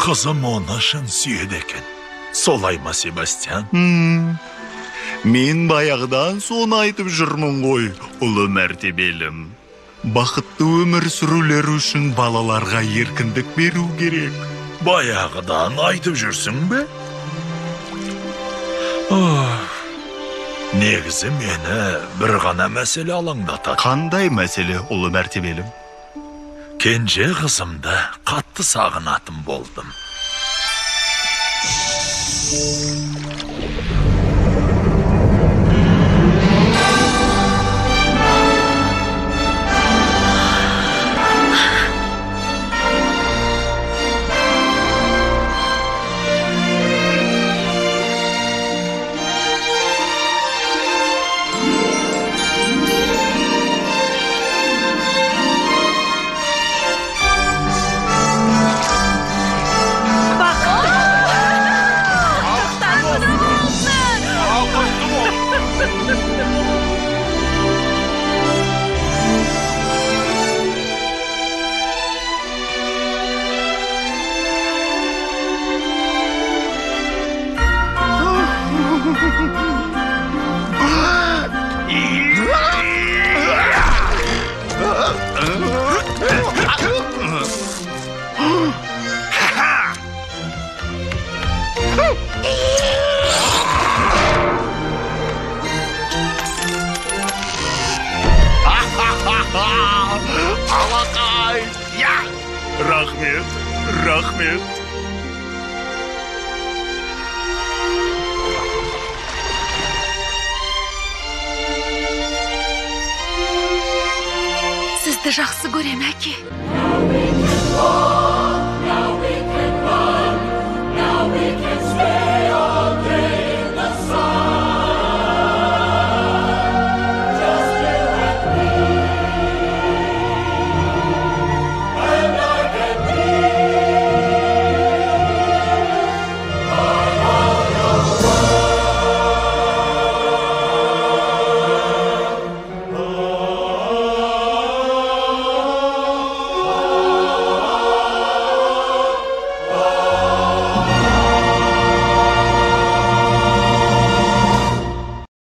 Kızım ona şın süyed eken. Solay mı Sebastian? Men bayağıdan son aytıp жүрмін ғой, ұлы мәртебелім. Бақытты өмір сүрулері үшін балаларға еркіндік беру керек. Bayağıdan aytıp жүрсің be? Негізі meni bir gana mesele alаңдатады. Қандай мәселе, ұлы мәртебелім? Kenje kızımda katты sağınatım boldum. Алақай! Ya! Рахмет, рахмет. Sizді жақсы көрем, әке.